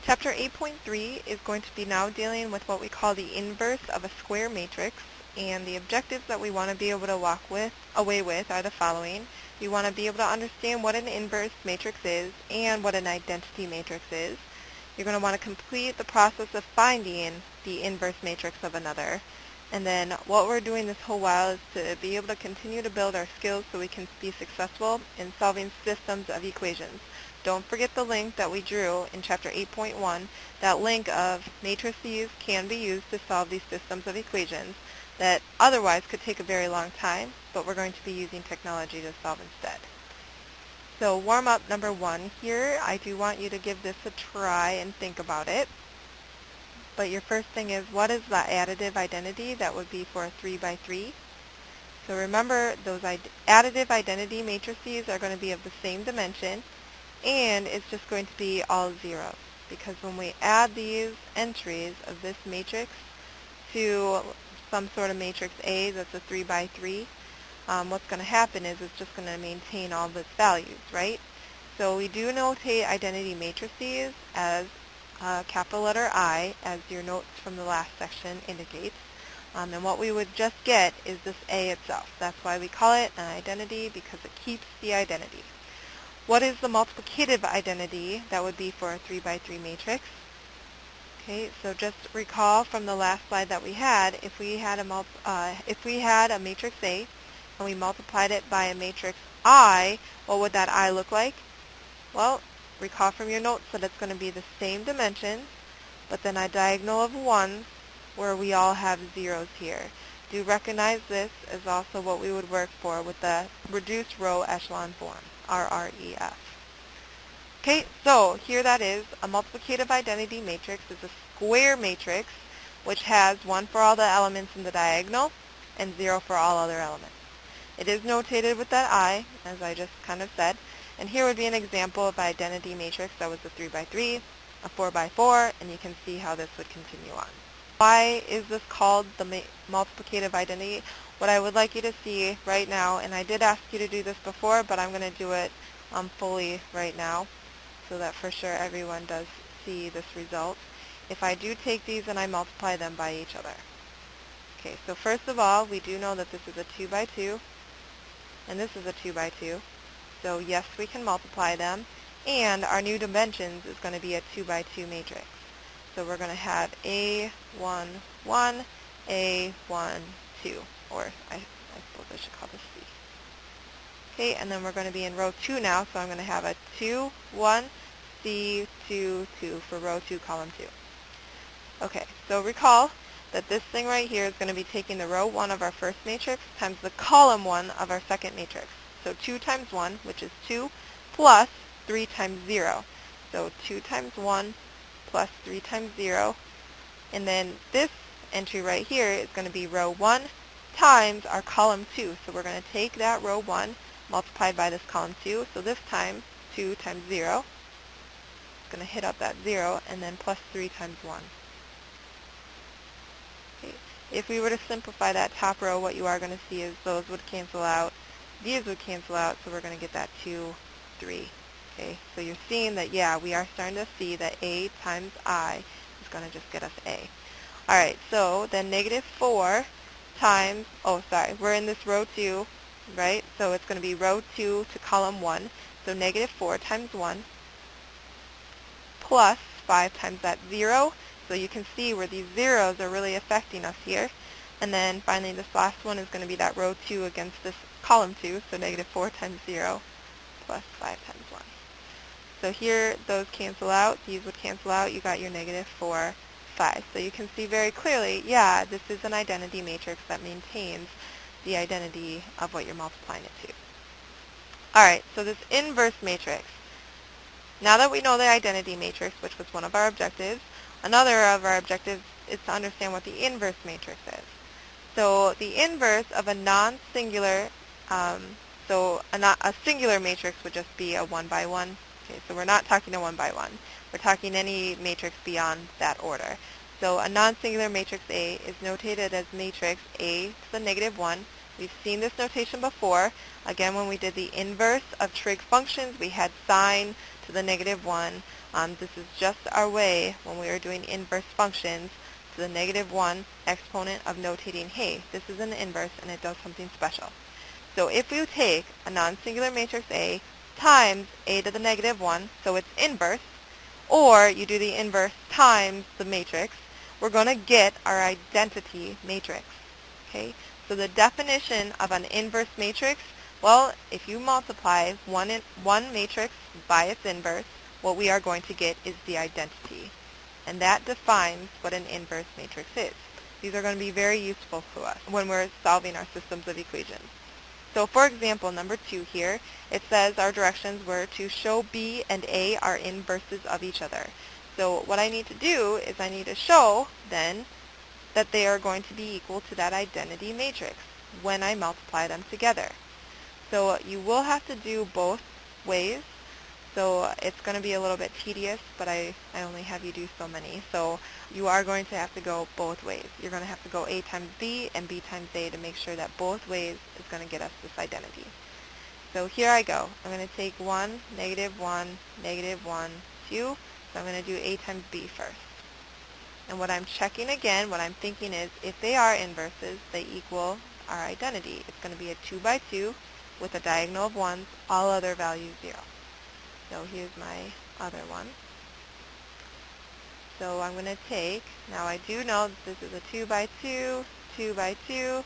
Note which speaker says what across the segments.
Speaker 1: Chapter 8.3 is going to be now dealing with what we call the inverse of a square matrix, and the objectives that we want to be able to walk away with are the following. We want to be able to understand what an inverse matrix is and what an identity matrix is. You're going to want to complete the process of finding the inverse matrix of another. And then what we're doing this whole while is to be able to continue to build our skills so we can be successful in solving systems of equations. Don't forget the link that we drew in Chapter 8.1. That link of matrices can be used to solve these systems of equations that otherwise could take a very long time, but we're going to be using technology to solve instead. So warm-up number 1 here, I do want you to give this a try and think about it. But your first thing is, what is the additive identity? That would be for a 3 by 3. So remember, those additive identity matrices are going to be of the same dimension, and it's just going to be all zeros. Because when we add these entries of this matrix to some sort of matrix A that's a 3 by 3, what's going to happen is it's just going to maintain all of its values, right? So we do notate identity matrices as capital letter I, as your notes from the last section indicates. And what we would just get is this A itself. That's why we call it an identity, because it keeps the identity. What is the multiplicative identity? That would be for a 3 by 3 matrix. Okay, so just recall from the last slide that we had, if we had a matrix A and we multiplied it by a matrix I, what would that I look like? Well, recall from your notes that it's going to be the same dimensions, but then a diagonal of 1s where we all have zeros here. Do recognize this as also what we would work for with the reduced row echelon form, RREF. Okay, so here that is. A multiplicative identity matrix is a square matrix which has 1 for all the elements in the diagonal and 0 for all other elements. It is notated with that I, as I just kind of said. And here would be an example of identity matrix that was a 3 by 3, a 4 by 4, and you can see how this would continue on. Why is this called the multiplicative identity? What I would like you to see right now, and I did ask you to do this before, but I'm going to do it fully right now so that for sure everyone does see this result. If I do take these and I multiply them by each other. Okay, so first of all, we do know that this is a 2 by 2, and this is a 2 by 2. So yes, we can multiply them, and our new dimensions is going to be a 2 by 2 matrix. So we're going to have A1, 1, A1, 2, or I suppose I should call this C. Okay, and then we're going to be in row 2 now, so I'm going to have a 2, 1, C, 2, 2 for row 2, column 2. Okay, so recall that this thing right here is going to be taking the row 1 of our first matrix times the column 1 of our second matrix. So 2 times 1, which is 2, plus 3 times 0. So 2 times 1 plus 3 times 0. And then this entry right here is going to be row 1 times our column 2. So we're going to take that row 1 multiplied by this column 2. So this time, 2 times 0. It's going to hit up that 0, and then plus 3 times 1. Okay. If we were to simplify that top row, what you are going to see is those would cancel out. These would cancel out, so we're going to get that 2, 3. Okay, so you're seeing that, yeah, we are starting to see that A times I is going to just get us A. All right, so then negative 4 times, we're in this row 2, right? So it's going to be row 2 to column 1. So negative 4 times 1 plus 5 times that 0. So you can see where these zeros are really affecting us here. And then finally this last one is going to be that row 2 against this column 2, so negative 4 times 0 plus 5 times 1. So here those cancel out, these would cancel out, you got your negative 4, 5. So you can see very clearly, yeah, this is an identity matrix that maintains the identity of what you're multiplying it to. Alright, so this inverse matrix. Now that we know the identity matrix, which was one of our objectives, another of our objectives is to understand what the inverse matrix is. So the inverse of a non-singular, a singular matrix would just be a 1 by 1. Okay, so we're not talking a 1 by 1. We're talking any matrix beyond that order. So a non-singular matrix A is notated as matrix A to the negative 1. We've seen this notation before. Again, when we did the inverse of trig functions, we had sine to the negative 1. This is just our way, when we are doing inverse functions, to the negative 1 exponent of notating, hey, this is an inverse and it does something special. So if you take a non-singular matrix A times a to the negative 1, so it's inverse, or you do the inverse times the matrix, we're going to get our identity matrix. Okay? So the definition of an inverse matrix, well, if you multiply one matrix by its inverse, what we are going to get is the identity. And that defines what an inverse matrix is. These are going to be very useful to us when we're solving our systems of equations. So for example, number 2 here, it says our directions were to show B and A are inverses of each other. So what I need to do is I need to show, then, that they are going to be equal to that identity matrix when I multiply them together. So you will have to do both ways. So it's going to be a little bit tedious, but I only have you do so many. So you are going to have to go both ways. You're going to have to go A times B and B times A to make sure that both ways is going to get us this identity. So here I go. I'm going to take 1, negative 1, negative 1, 2. So I'm going to do A times B first. And what I'm checking again, what I'm thinking is, if they are inverses, they equal our identity. It's going to be a 2 by 2 with a diagonal of 1s, all other values 0. So here's my other one. So I'm going to take, now I do know that this is a 2 by 2, 2 by 2,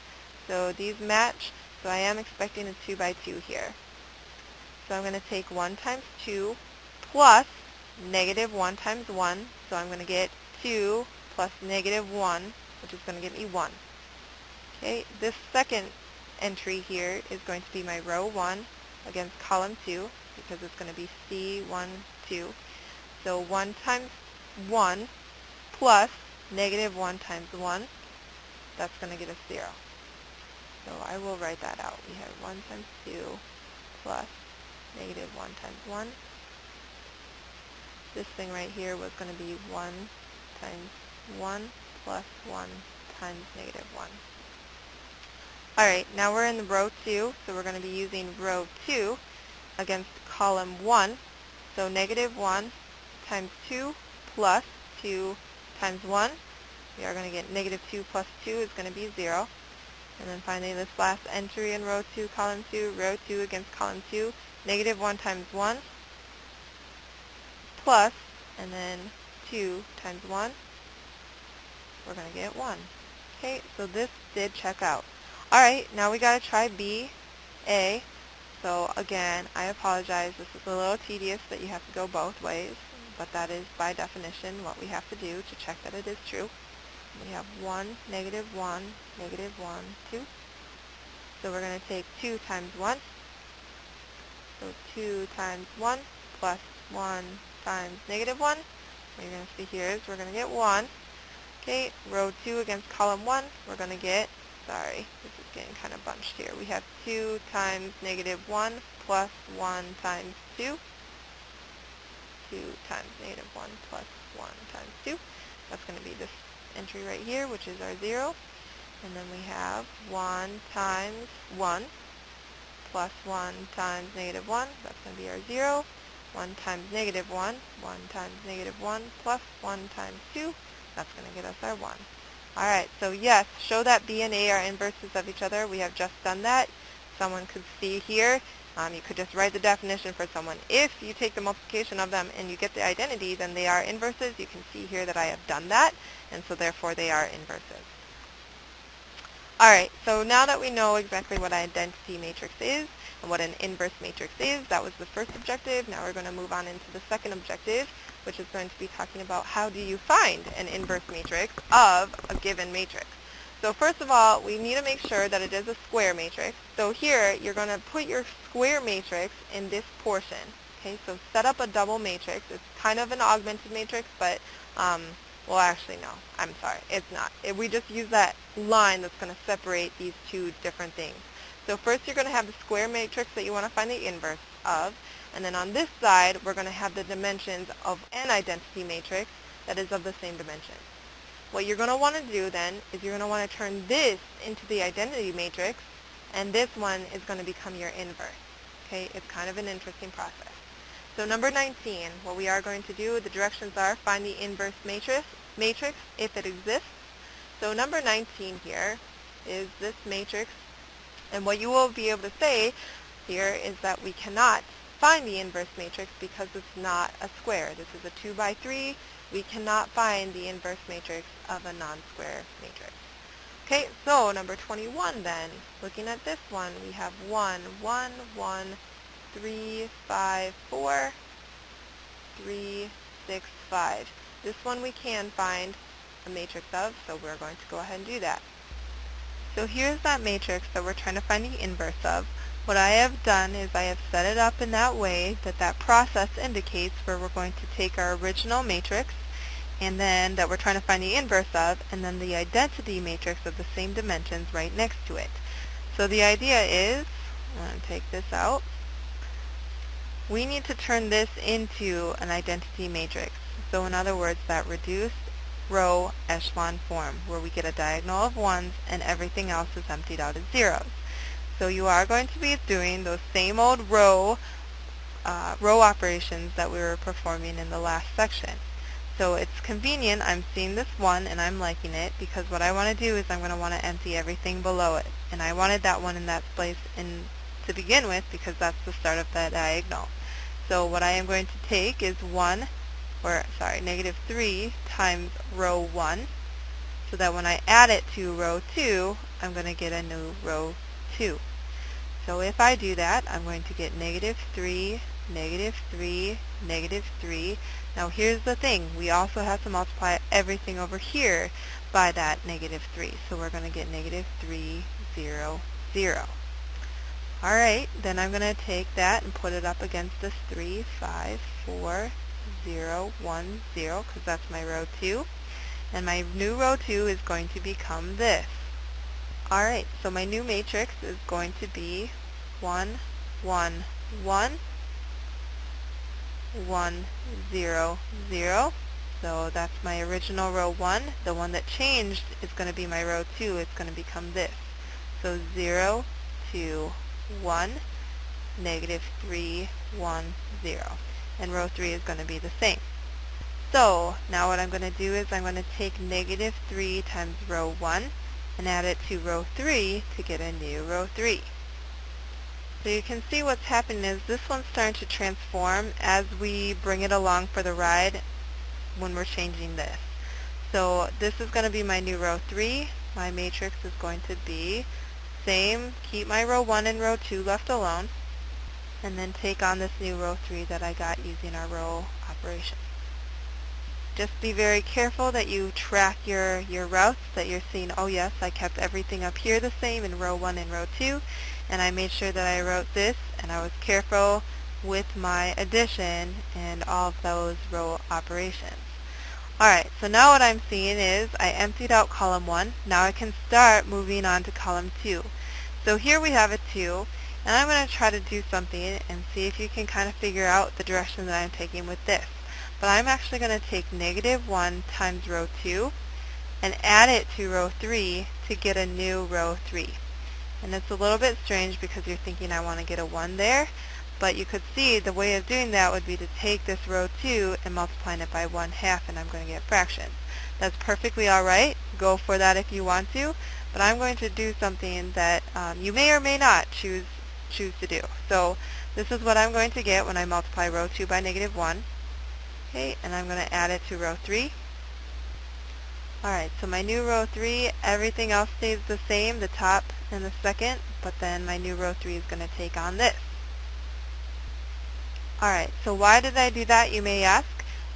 Speaker 1: so these match, so I am expecting a 2 by 2 here. So I'm going to take 1 times 2 plus negative 1 times 1, so I'm going to get 2 plus negative 1, which is going to give me 1. Okay, this second entry here is going to be my row 1 against column 2, because it's going to be C1, 2. So 1 times 1 plus negative 1 times 1, that's going to get us 0. So I will write that out. We have 1 times 2 plus negative 1 times 1. This thing right here was going to be 1 times 1 plus 1 times negative 1. Alright, now we're in the row 2, so we're going to be using row 2 against column 1. So negative 1 times 2 plus 2 times 1. We are going to get negative 2 plus 2 is going to be 0. And then finally this last entry in row 2, column 2, row 2 against column 2, negative 1 times 1 plus, and then 2 times 1, we're going to get 1. Okay, so this did check out. Alright, now we got to try B, A. So again, I apologize, this is a little tedious that you have to go both ways, but that is by definition what we have to do to check that it is true. We have 1, negative 1, negative 1, 2. So we're going to take 2 times 1. So 2 times 1 plus 1 times negative 1. What you're going to see here is we're going to get 1. Okay, row 2 against column 1, we're going to get, sorry, this is getting kind of bunched here. We have 2 times negative 1 plus 1 times 2. 2 times negative 1 plus 1 times 2. That's going to be this entry right here, which is our 0. And then we have 1 times 1 plus 1 times negative 1. That's going to be our 0. 1 times negative 1. 1 times negative 1 plus 1 times 2. That's going to get us our 1. Alright, so yes, show that B and A are inverses of each other. We have just done that. Someone could see here. You could just write the definition for someone. If you take the multiplication of them and you get the identity, then they are inverses. You can see here that I have done that, and so therefore they are inverses. Alright, so now that we know exactly what an identity matrix is and what an inverse matrix is, that was the first objective. Now we're going to move on into the second objective, which is going to be talking about how do you find an inverse matrix of a given matrix. So first of all, we need to make sure that it is a square matrix. So here, you're going to put your square matrix in this portion. Okay, so set up a double matrix. It's kind of an augmented matrix, but, well, actually, no. I'm sorry. It's not. We just use that line that's going to separate these two different things. So first, you're going to have the square matrix that you want to find the inverse of. And then on this side, we're going to have the dimensions of an identity matrix that is of the same dimension. What you're going to want to do then is you're going to want to turn this into the identity matrix, and this one is going to become your inverse. Okay, it's kind of an interesting process. So number 19, what we are going to do, the directions are find the inverse matrix if it exists. So number 19 here is this matrix, and what you will be able to say here is that we cannot find the inverse matrix because it's not a square. This is a 2 by 3. We cannot find the inverse matrix of a non-square matrix. Okay, so number 21 then, looking at this one, we have 1, 1, 1, 3, 5, 4, 3, 6, 5. This one we can find a matrix of, so we're going to go ahead and do that. So here's that matrix that we're trying to find the inverse of. What I have done is I have set it up in that way that that process indicates where we're going to take our original matrix and then that we're trying to find the inverse of, and then the identity matrix of the same dimensions right next to it. So the idea is, I'm going to take this out, we need to turn this into an identity matrix. So in other words, that reduced row echelon form where we get a diagonal of 1s and everything else is emptied out as 0s. So you are going to be doing those same old row operations that we were performing in the last section. So it's convenient, I'm seeing this 1 and I'm liking it because what I want to do is I'm going to want to empty everything below it. And I wanted that 1 in that place to begin with because that's the start of that diagonal. So what I am going to take is negative 3 times row 1, so that when I add it to row 2, I'm going to get a new row 2. So if I do that, I'm going to get negative 3, negative 3, negative 3. Now here's the thing, we also have to multiply everything over here by that negative 3. So we're going to get negative 3, 0, 0. Alright, then I'm going to take that and put it up against this 3, 5, 4, 0, 1, 0, because that's my row 2. And my new row 2 is going to become this. Alright, so my new matrix is going to be 1, 1, 1, 1, 0, 0. So that's my original row 1. The one that changed is going to be my row 2. It's going to become this. So 0, 2, 1, negative 3, 1, 0. And row 3 is going to be the same. So now what I'm going to do is I'm going to take negative 3 times row 1 and add it to row 3 to get a new row 3. So you can see what's happening is this one's starting to transform as we bring it along for the ride when we're changing this. So this is going to be my new row 3. My matrix is going to be same, keep my row 1 and row 2 left alone, and then take on this new row 3 that I got using our row operation. Just be very careful that you track your routes, that you're seeing, oh yes, I kept everything up here the same in row 1 and row 2, and I made sure that I wrote this, and I was careful with my addition and all of those row operations. Alright, so now what I'm seeing is I emptied out column 1. Now I can start moving on to column 2. So here we have a 2, and I'm going to try to do something and see if you can kind of figure out the direction that I'm taking with this. But I'm actually going to take negative 1 times row 2 and add it to row 3 to get a new row 3. And it's a little bit strange because you're thinking I want to get a 1 there, but you could see the way of doing that would be to take this row 2 and multiplying it by 1/2, and I'm going to get fractions. That's perfectly alright. Go for that if you want to, but I'm going to do something that you may or may not choose to do. So this is what I'm going to get when I multiply row 2 by negative 1. Okay, and I'm going to add it to row 3. Alright, so my new row 3, everything else stays the same, the top and the second, but then my new row 3 is going to take on this. Alright, so why did I do that, you may ask?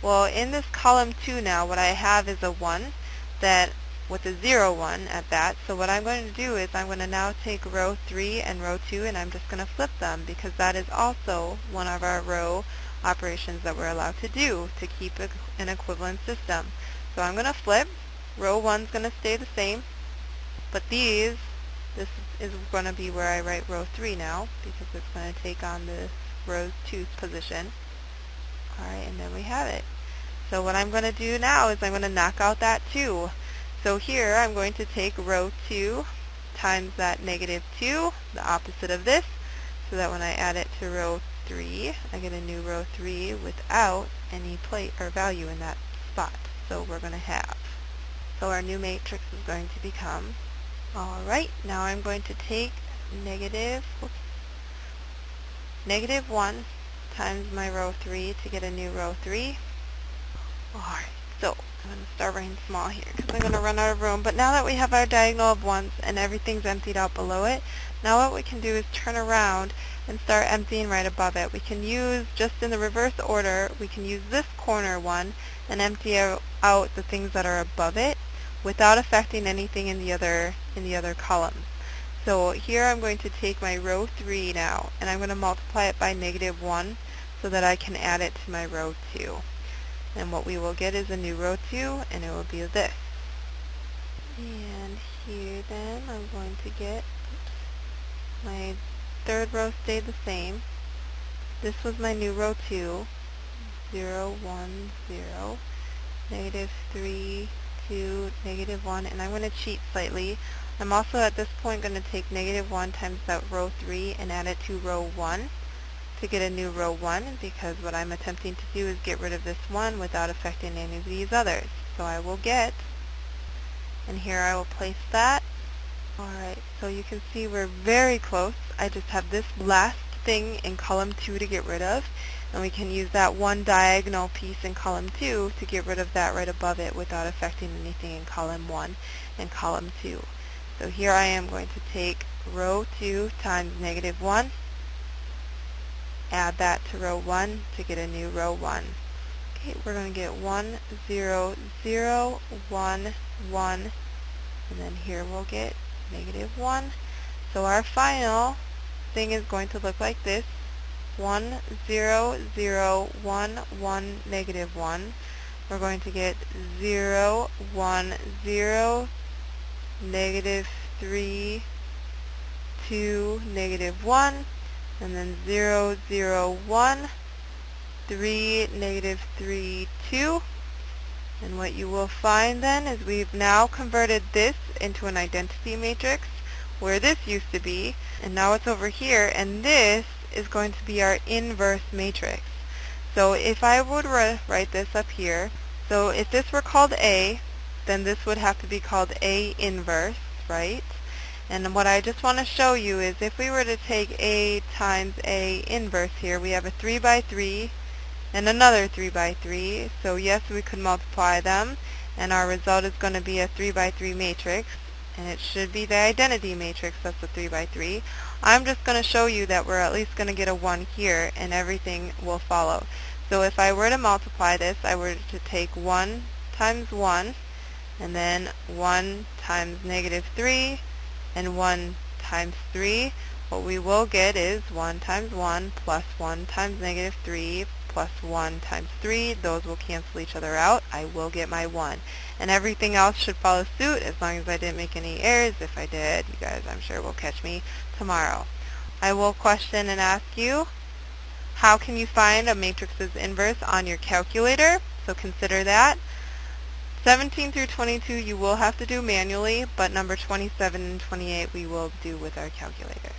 Speaker 1: Well, in this column 2 now, what I have is a 1 that with a 0, 1 at that. So what I'm going to do is I'm going to now take row 3 and row 2 and I'm just going to flip them because that is also one of our row operations that we're allowed to do to keep an equivalent system. So I'm going to flip. Row 1 is going to stay the same, but this is going to be where I write row 3 now because it's going to take on the row 2 position. Alright, and then we have it. So what I'm going to do now is I'm going to knock out that 2. So here I'm going to take row 2 times that negative 2, the opposite of this, so that when I add it to row 3. I get a new row 3 without any plate or value in that spot. So we're going to have. So our new matrix is going to become, alright, now I'm going to take negative 1 times my row 3 to get a new row 3. Alright, so I'm going to start writing small here because I'm going to run out of room. But now that we have our diagonal of 1s and everything's emptied out below it, now what we can do is turn around and start emptying right above it. We can use, just in the reverse order, we can use this corner one and empty out the things that are above it without affecting anything in the other column. So here I'm going to take my row 3 now, and I'm going to multiply it by negative 1 so that I can add it to my row 2. And what we will get is a new row 2, and it will be this. And here then I'm going to get, my third row stayed the same. This was my new row 2, 0, 1, 0, negative 3, 2, negative 1, and I'm going to cheat slightly. I'm also at this point going to take negative 1 times that row 3 and add it to row 1 to get a new row 1, because what I'm attempting to do is get rid of this 1 without affecting any of these others. So I will get, and here I will place that. Alright, so you can see we're very close. I just have this last thing in column 2 to get rid of, and we can use that one diagonal piece in column 2 to get rid of that right above it without affecting anything in column 1 and column 2. So here I am going to take row 2 times negative 1, add that to row 1 to get a new row 1. Okay, we're going to get 1, 0, 0, 1, 1, and then here we'll get negative 1. So our final thing is going to look like this: 1, 0, 0, 1, 1, negative 1. We're going to get 0, 1, 0, negative 3, 2, negative 1, and then 0, 0, 1, 3, negative 3, 2. And what you will find then is we've now converted this into an identity matrix where this used to be, and now it's over here, and this is going to be our inverse matrix. So if I would write this up here, so if this were called A, then this would have to be called A inverse, right? And what I just want to show you is if we were to take A times A inverse here, we have a 3 by 3 and another 3 by 3. So yes, we could multiply them, and our result is going to be a 3 by 3 matrix, and it should be the identity matrix. That's a 3 by 3. I'm just going to show you that we're at least going to get a 1 here, and everything will follow. So if I were to multiply this, I were to take 1 times 1, and then 1 times negative 3, and 1 times 3. What we will get is 1 times 1 plus 1 times negative 3 plus 1 times 3. Those will cancel each other out. I will get my 1. And everything else should follow suit as long as I didn't make any errors. If I did, you guys, I'm sure, will catch me tomorrow. I will question and ask you, how can you find a matrix's inverse on your calculator? So consider that. 17 through 22 you will have to do manually, but number 27 and 28 we will do with our calculator.